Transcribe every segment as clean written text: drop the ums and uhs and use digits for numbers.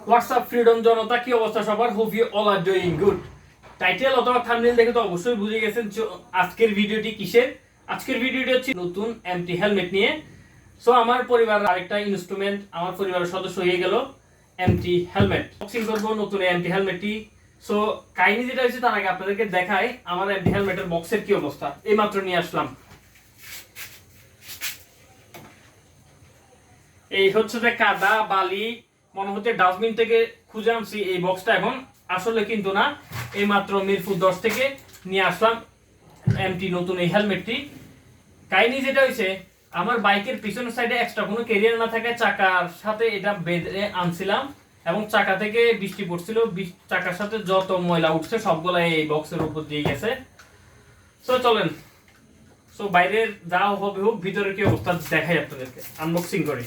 WhatsApp freedom জনতা, কি অবস্থা সবার? Hope you all are doing good. Title অথবা থাম্বনেল দেখে তো অবশ্যই বুঝে গেছেন আজকের ভিডিওটি কিসের। আজকের ভিডিওটি হচ্ছে নতুন এমটি হেলমেট নিয়ে। সো আমার পরিবারের আরেকটা ইনস্ট্রুমেন্ট, আমার পরিবারের সদস্য হয়ে গেল এমটি হেলমেট। বক্সিং করবো নতুন এমটি হেলমেটটি। সো কাহিনী যেটা হচ্ছে তার আগে আপনাদেরকে দেখাই আমার এমটি হেলমেটের বক্সের কি অবস্থা। এই মাত্র নিয়ে আসলাম। এই হচ্ছে যে কাদা বালি, মনে হচ্ছে ডাস্টবিন থেকে খুঁজে আনছি এই বক্সটা। এখন আসলে কিন্তু না, এই মাত্র মিরপুর 10 থেকে নিয়ে আসলাম এমটি নতুন এই হেলমেটটি। কাহিনী যেটা হয়েছে, আমার বাইকের পিছনের সাইডে এক্সট্রা কোনো ক্যারিয়ার না থাকে, চাকার সাথে এটা বেঁধে আনছিলাম এবং চাকা থেকে বৃষ্টি পড়ছিল, চাকার সাথে যত ময়লা উঠছে সবগুলো এই বক্সের উপর দিয়ে গেছে। সো চলেন, সো বাইরের যা হবে হোক, ভিতরে কি অবস্থা দেখাই আপনাদেরকে, আনবক্সিং করি।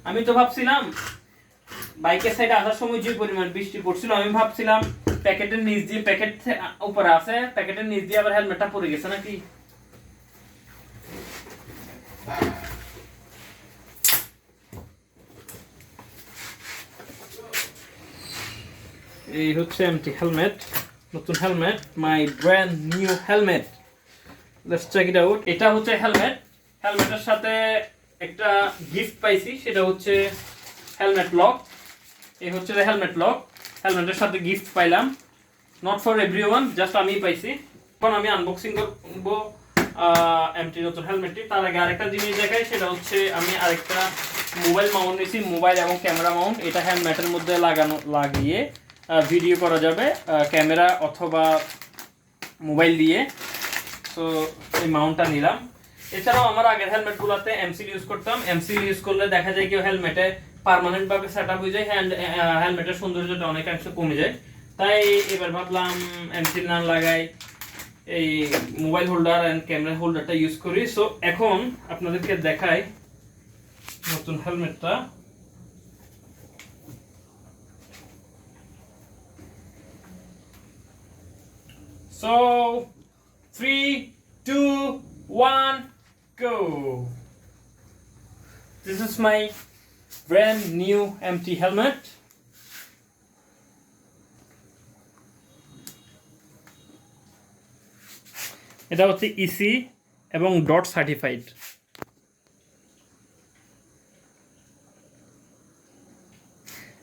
আমি তো ভাবছিলাম বাইকের সাইডে আসার সময় যে পরিমাণ বৃষ্টি পড়ছিল, আমি ভাবছিলাম প্যাকেটের নিচ দিয়ে, প্যাকেট উপরে আছে, প্যাকেটের নিচ দিয়ে আবার হেলমেটটা পড়ে গেছে নাকি। এই হচ্ছে এমটি হেলমেট, নতুন helmet, my brand new helmet. Let's check it out. এটা হচ্ছে হেলমেট। হেলমেটের সাথে একটা গিফট পাইছি, সেটা হচ্ছে হেলমেট লক। এই হচ্ছে হেলমেট লক, হেলমেটের সাথে গিফট পাইলাম। নট ফর এভরিওয়ান, জাস্ট আমিই পাইছি। এখন আমি আনবক্সিং করবো এমটি নতুন হেলমেটটি। তার আগে আরেকটা জিনিস দেখাই, সেটা হচ্ছে আমি আরেকটা মোবাইল মাউন্ট নিয়েছি, মোবাইল এবং ক্যামেরা মাউন্ট। এটা হেলমেটের মধ্যে লাগিয়ে ভিডিও করা যাবে, ক্যামেরা অথবা মোবাইল দিয়ে। তো এই মাউন্টটা নিলাম। এছাড়াও আমার আগের হেলমেটগুলোতে এমসিল ইউজ করতাম। এমসিল ইউজ করলে দেখা যায় কি হেলমেটে পার্মানেন্ট ভাবে সেট আপ হয়ে যায়, হেলমেটের সৌন্দর্যটা অনেকাংশে কমে যায়। তাই এবার ভাবলাম এমসিল না লাগাই, এই মোবাইল হোল্ডার এন্ড ক্যামেরা হোল্ডারটা ইউজ করি। সো এখন আপনাদেরকে দেখাই নতুন হেলমেটটা। So 3, 2, 1, go! This is my brand new empty helmet. এটা হচ্ছে ইসি এবং ডট সার্টিফাইড।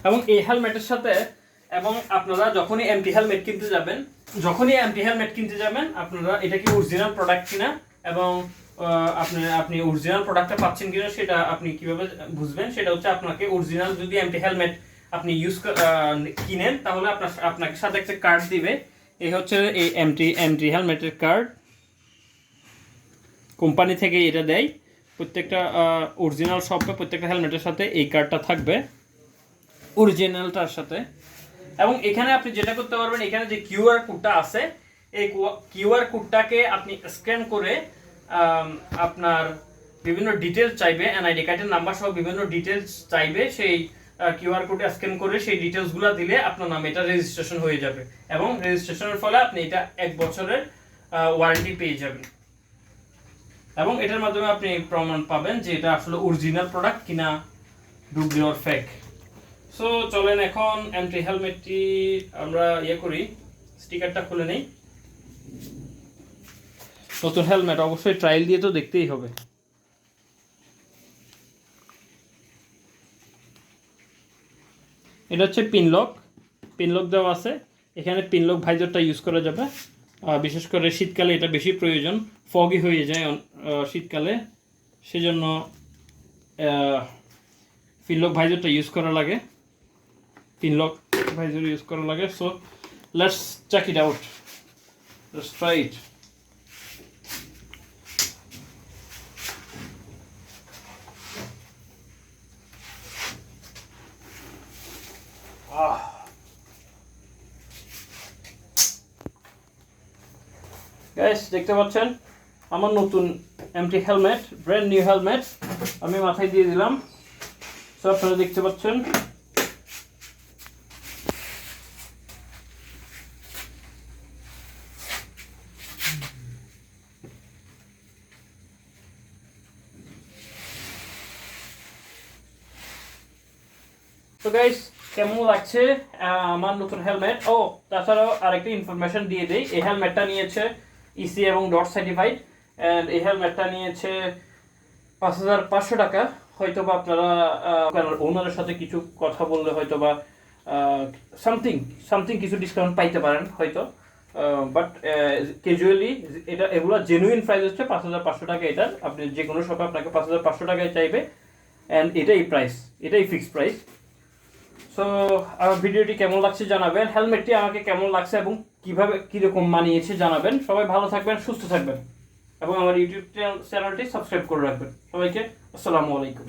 এবং এই হেলমেটের সাথে, এবং আপনারা যখনই এমটি হেলমেট কিনতে যাবেন, আপনারা এটা কি অরিজিনাল প্রোডাক্ট কিনা এবং আপনি অরিজিনাল প্রোডাক্টটা পাচ্ছেন কিনা সেটা আপনি কিভাবে বুঝবেন, সেটা হচ্ছে আপনাকে অরিজিনাল যদি এমটি হেলমেট আপনি কিনেন, তাহলে আপনাকে সাথে একটা কার্ড দিবে। এই হচ্ছে এই এমটি হেলমেটের কার্ড, কোম্পানি থেকে এটা দেয়। প্রত্যেকটা অরিজিনাল শপে প্রত্যেকটা হেলমেটের সাথে এই কার্ডটা থাকবে, অরিজিনালটার সাথে। এবং এখানে আপনি যেটা করতে পারবেন, এখানে যে কিউআর কোডটা আছে, এই কিউআর কোডটাকে আপনি স্ক্যান করে আপনার বিভিন্ন ডিটেলস চাইবে, এনআইডি কার্ডের নাম্বার সহ বিভিন্ন ডিটেলস চাইবে। সেই কিউআর কোডে স্ক্যান করে সেই ডিটেলসগুলো দিলে আপনার নামে এটা রেজিস্ট্রেশন হয়ে যাবে, এবং রেজিস্ট্রেশনের ফলে আপনি এটা 1 বছরের ওয়ারেন্টি পেয়ে যাবেন। এবং এটার মাধ্যমে আপনি প্রমাণ পাবেন যে এটা আসলে অরিজিনাল প্রোডাক্ট কিনা ডুপ্লি অর ফেক। সো চলেন এখন এমটি হেলমেটটি আমরা করি, স্টিকারটা খুলে নেই। নতুন হেলমেট অবশ্যই ট্রায়াল দিয়ে তো দেখতেই হবে। এটা হচ্ছে পিনলক দেওয়া আছে। এখানে পিনলক ভাইজারটা ইউজ করা যাবে, বিশেষ করে শীতকালে এটা বেশি প্রয়োজন, ফগি হয়ে যায় শীতকালে, সেজন্য পিনলক ভাইজারটা ইউজ করা লাগে, পিনলক ভাইজার ইউজ করা লাগে। So let's check it out, let's try it. Guys, দেখতে পাচ্ছেন আমার নতুন MT helmet, brand new helmet আমি মাথায় দিয়ে দিলাম। সো আপনারা দেখতে পাচ্ছেন তো গাইস, কেমন লাগছে আমার নতুন হেলমেট? ও তাছাড়াও আরেকটা ইনফরমেশন দিয়ে দেই, এই হেলমেটটা নিয়েছে ইসি এবং ডট সার্টিফাইড, অ্যান্ড এই হেলমেটটা নিয়েছে 5,500 টাকা। হয়তো বা আপনারা ওনারের সাথে কিছু কথা বললে হয়তো বা সামথিং সামথিং কিছু ডিসকাউন্ট পাইতে পারেন হয়তো, বাট ক্যাজুয়ালি এগুলো জেনুইন প্রাইস হচ্ছে 5,500 টাকা। এটার আপনি যে কোনো শপে আপনাকে 5,500 টাকায় চাইবে, অ্যান্ড এটাই প্রাইস, এটাই ফিক্সড প্রাইস। সো আমার ভিডিওটি কেমন লাগছে জানাবেন, হেলমেটটি আমাকে কেমন লাগছে এবং কিভাবে কীরকম মানিয়েছে জানাবেন। সবাই ভালো থাকবেন, সুস্থ থাকবেন এবং আমার ইউটিউব চ্যানেলটি সাবস্ক্রাইব করে রাখবেন। সবাইকে আসসালামু আলাইকুম।